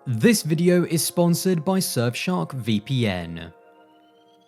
This video is sponsored by Surfshark VPN.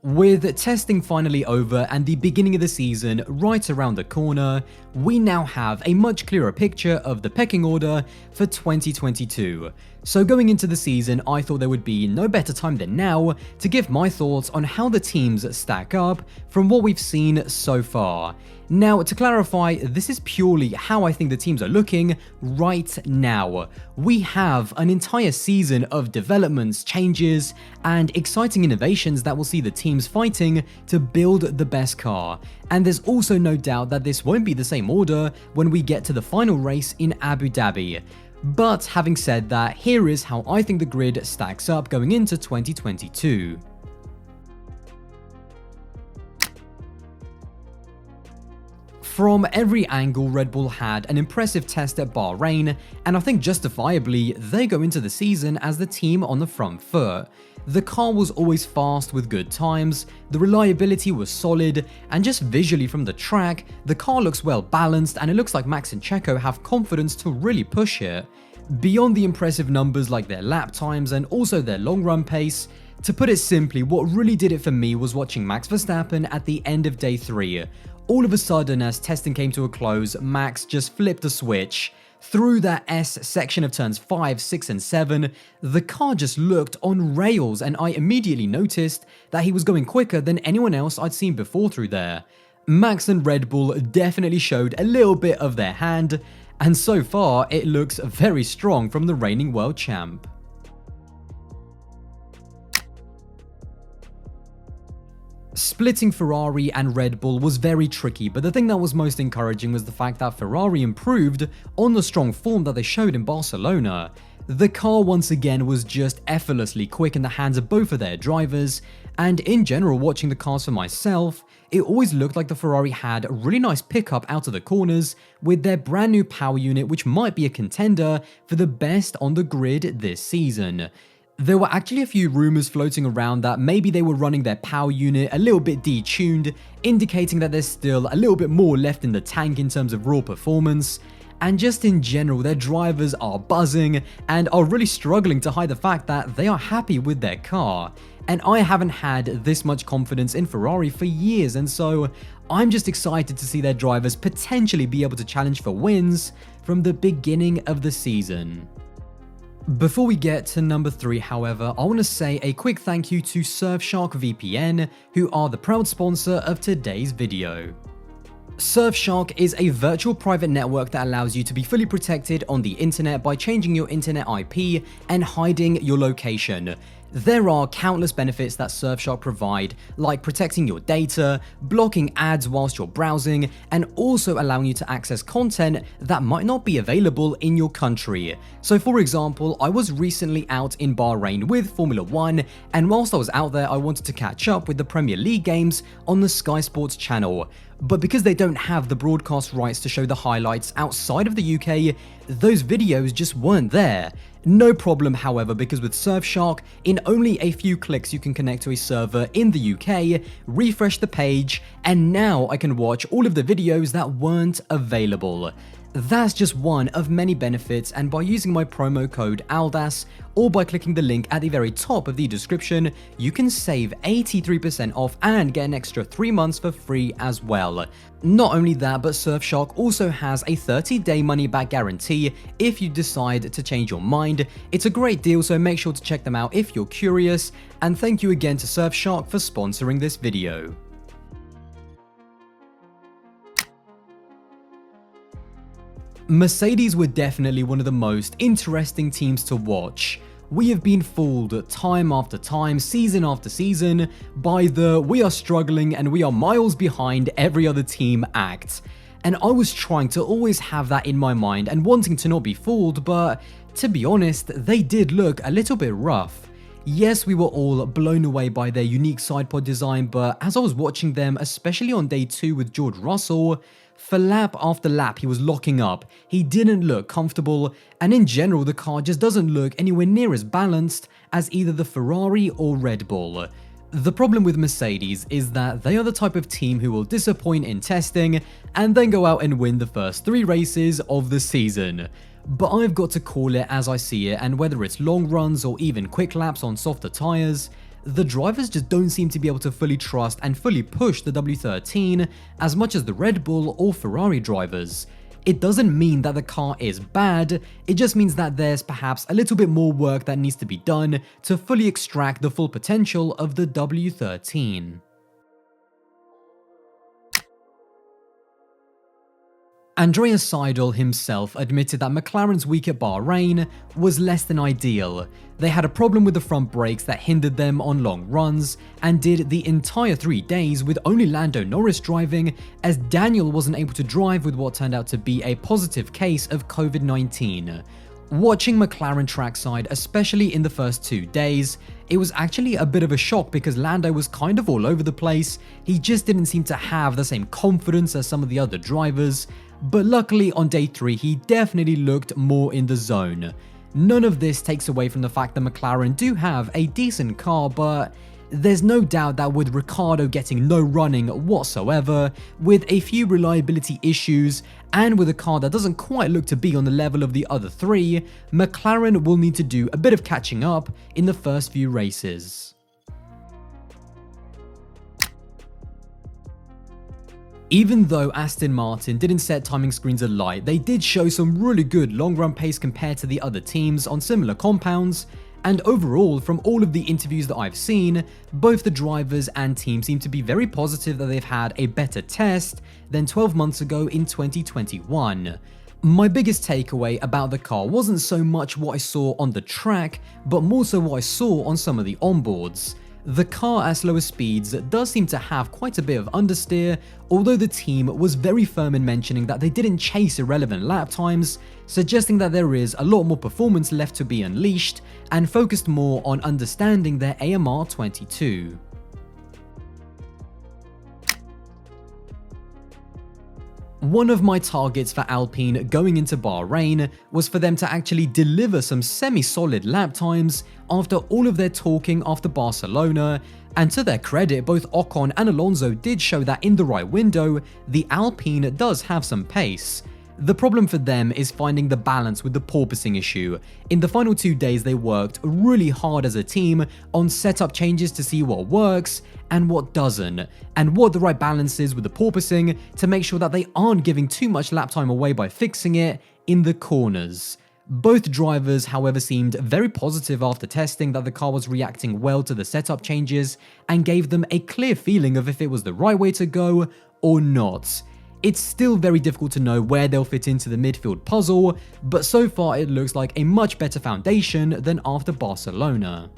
With testing finally over and the beginning of the season right around the corner, we now have a much clearer picture of the pecking order for 2022. So going into the season, I thought there would be no better time than now to give my thoughts on how the teams stack up from what we've seen so far. Now, to clarify, this is purely how I think the teams are looking right now. We have an entire season of developments, changes, and exciting innovations that will see the teams fighting to build the best car. And there's also no doubt that this won't be the same order when we get to the final race in Abu Dhabi. But having said that, here is how I think the grid stacks up going into 2022. From every angle, Red Bull had an impressive test at Bahrain, and I think justifiably, they go into the season as the team on the front foot. The car was always fast with good times, the reliability was solid, and just visually from the track, the car looks well balanced and it looks like Max and Checo have confidence to really push it. Beyond the impressive numbers like their lap times and also their long run pace, to put it simply, what really did it for me was watching Max Verstappen at the end of day 3. All of a sudden, as testing came to a close, Max just flipped a switch. Through that S section of turns 5, 6 and 7, the car just looked on rails and I immediately noticed that he was going quicker than anyone else I'd seen before through there. Max and Red Bull definitely showed a little bit of their hand, and so far it looks very strong from the reigning world champ. Splitting Ferrari and Red Bull was very tricky, but the thing that was most encouraging was the fact that Ferrari improved on the strong form that they showed in Barcelona. The car once again was just effortlessly quick in the hands of both of their drivers, and in general, watching the cars for myself, it always looked like the Ferrari had a really nice pickup out of the corners with their brand new power unit, which might be a contender for the best on the grid this season. There were actually a few rumors floating around that maybe they were running their power unit a little bit detuned, indicating that there's still a little bit more left in the tank in terms of raw performance. And just in general, their drivers are buzzing and are really struggling to hide the fact that they are happy with their car. And I haven't had this much confidence in Ferrari for years, and so I'm just excited to see their drivers potentially be able to challenge for wins from the beginning of the season. Before we get to number 3, however, I want to say a quick thank you to Surfshark VPN, who are the proud sponsor of today's video. Surfshark is a virtual private network that allows you to be fully protected on the internet by changing your internet IP and hiding your location. There are countless benefits that Surfshark provide, like protecting your data, blocking ads whilst you're browsing, and also allowing you to access content that might not be available in your country. So for example, I was recently out in Bahrain with Formula 1, and whilst I was out there, I wanted to catch up with the Premier League games on the Sky Sports channel. But because they don't have the broadcast rights to show the highlights outside of the UK, those videos just weren't there. No problem, however, because with Surfshark, in only a few clicks you can connect to a server in the UK, refresh the page, and now I can watch all of the videos that weren't available. That's just one of many benefits, and by using my promo code Aldas or by clicking the link at the very top of the description, you can save 83% off and get an extra 3 months for free as well. Not only that, but Surfshark also has a 30-day money-back guarantee if you decide to change your mind. It's a great deal, so make sure to check them out if you're curious, and thank you again to Surfshark for sponsoring this video. Mercedes were definitely one of the most interesting teams to watch. We have been fooled time after time, season after season, by the "we are struggling and we are miles behind every other team" act. And I was trying to always have that in my mind and wanting to not be fooled, but to be honest, they did look a little bit rough. Yes, we were all blown away by their unique sidepod design, but as I was watching them, especially on day 2 with George Russell, for lap after lap he was locking up, he didn't look comfortable, and in general the car just doesn't look anywhere near as balanced as either the Ferrari or Red Bull. The problem with Mercedes is that they are the type of team who will disappoint in testing and then go out and win the first 3 races of the season. but I've got to call it as I see it, and whether it's long runs or even quick laps on softer tyres, the drivers just don't seem to be able to fully trust and fully push the W13 as much as the Red Bull or Ferrari drivers. It doesn't mean that the car is bad, it just means that there's perhaps a little bit more work that needs to be done to fully extract the full potential of the W13. Andrea Seidel himself admitted that McLaren's week at Bahrain was less than ideal. They had a problem with the front brakes that hindered them on long runs, and did the entire 3 days with only Lando Norris driving, as Daniel wasn't able to drive with what turned out to be a positive case of COVID-19. Watching McLaren trackside, especially in the first 2 days, it was actually a bit of a shock because Lando was kind of all over the place. He just didn't seem to have the same confidence as some of the other drivers, but luckily on day 3 he definitely looked more in the zone. None of this takes away from the fact that McLaren do have a decent car, but there's no doubt that with Ricciardo getting no running whatsoever, with a few reliability issues, and with a car that doesn't quite look to be on the level of the other 3, McLaren will need to do a bit of catching up in the first few races. Even though Aston Martin didn't set timing screens alight, they did show some really good long run pace compared to the other teams on similar compounds, and overall, from all of the interviews that I've seen, both the drivers and team seem to be very positive that they've had a better test than 12 months ago in 2021. My biggest takeaway about the car wasn't so much what I saw on the track, but more so what I saw on some of the onboards. The car at slower speeds does seem to have quite a bit of understeer, although the team was very firm in mentioning that they didn't chase irrelevant lap times, suggesting that there is a lot more performance left to be unleashed, and focused more on understanding their AMR 22. One of my targets for Alpine going into Bahrain was for them to actually deliver some semi-solid lap times after all of their talking after Barcelona, and to their credit, both Ocon and Alonso did show that in the right window, the Alpine does have some pace. The problem for them is finding the balance with the porpoising issue. In the final 2 days, they worked really hard as a team on setup changes to see what works and what doesn't, and what the right balance is with the porpoising to make sure that they aren't giving too much lap time away by fixing it in the corners. Both drivers, however, seemed very positive after testing that the car was reacting well to the setup changes, and gave them a clear feeling of if it was the right way to go or not. It's still very difficult to know where they'll fit into the midfield puzzle, but so far it looks like a much better foundation than after Barcelona.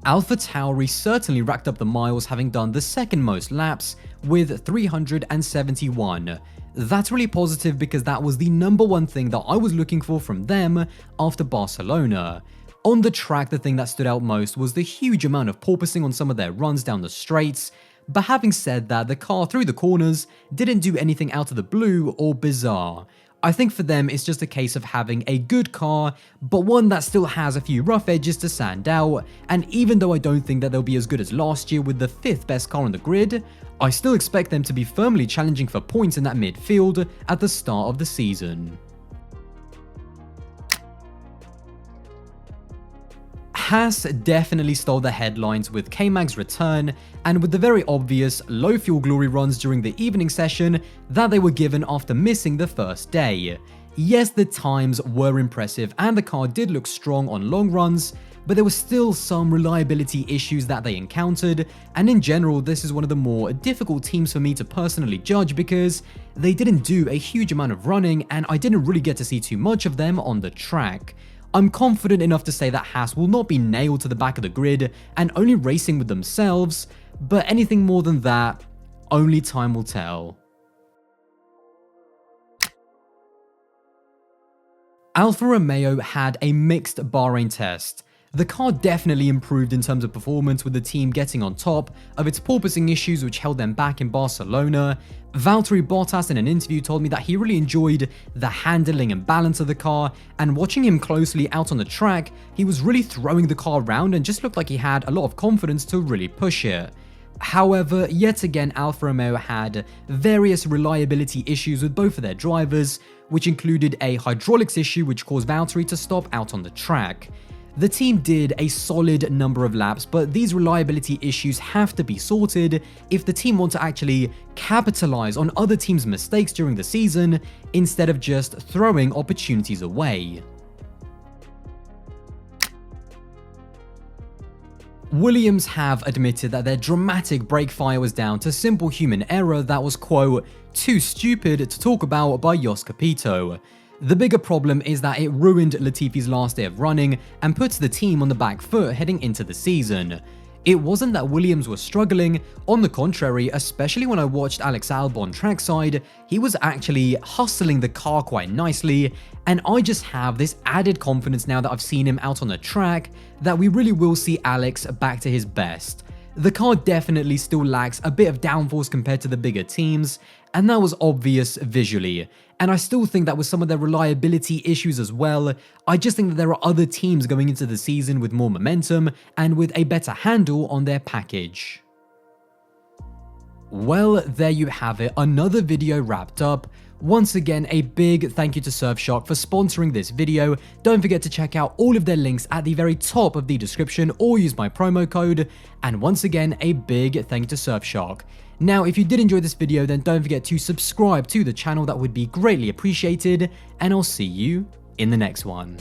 Alpha Tauri certainly racked up the miles, having done the second most laps with 371. That's really positive because that was the number one thing that I was looking for from them after Barcelona. On the track, the thing that stood out most was the huge amount of porpoising on some of their runs down the straights, but having said that, the car through the corners didn't do anything out of the blue or bizarre. I think for them it's just a case of having a good car, but one that still has a few rough edges to stand out, and even though I don't think that they'll be as good as last year with the 5th best car on the grid, I still expect them to be firmly challenging for points in that midfield at the start of the season. Haas definitely stole the headlines with K-Mag's return, and with the very obvious low fuel glory runs during the evening session that they were given after missing the first day. Yes, the times were impressive and the car did look strong on long runs, but there were still some reliability issues that they encountered, and in general this is one of the more difficult teams for me to personally judge because they didn't do a huge amount of running and I didn't really get to see too much of them on the track. I'm confident enough to say that Haas will not be nailed to the back of the grid and only racing with themselves, but anything more than that, only time will tell. Alfa Romeo had a mixed Bahrain test. The car definitely improved in terms of performance, with the team getting on top of its porpoising issues which held them back in Barcelona. Valtteri Bottas in an interview told me that he really enjoyed the handling and balance of the car, and watching him closely out on the track, he was really throwing the car around and just looked like he had a lot of confidence to really push it. However, yet again, Alfa Romeo had various reliability issues with both of their drivers, which included a hydraulics issue which caused Valtteri to stop out on the track. The team did a solid number of laps, but these reliability issues have to be sorted if the team want to actually capitalize on other teams' mistakes during the season instead of just throwing opportunities away. Williams have admitted that their dramatic brake fire was down to simple human error that was, quote, too stupid to talk about by Jos Capito. The bigger problem is that it ruined Latifi's last day of running and puts the team on the back foot heading into the season. It wasn't that Williams was struggling, on the contrary, especially when I watched Alex Albon trackside, he was actually hustling the car quite nicely, and I just have this added confidence now that I've seen him out on the track that we really will see Alex back to his best. The car definitely still lacks a bit of downforce compared to the bigger teams, and that was obvious visually. And I still think that with some of their reliability issues as well, I just think that there are other teams going into the season with more momentum and with a better handle on their package. Well, there you have it, another video wrapped up. Once again, a big thank you to Surfshark for sponsoring this video. Don't forget to check out all of their links at the very top of the description or use my promo code. And once again, a big thank you to Surfshark. Now, if you did enjoy this video, then don't forget to subscribe to the channel. That would be greatly appreciated, and I'll see you in the next one.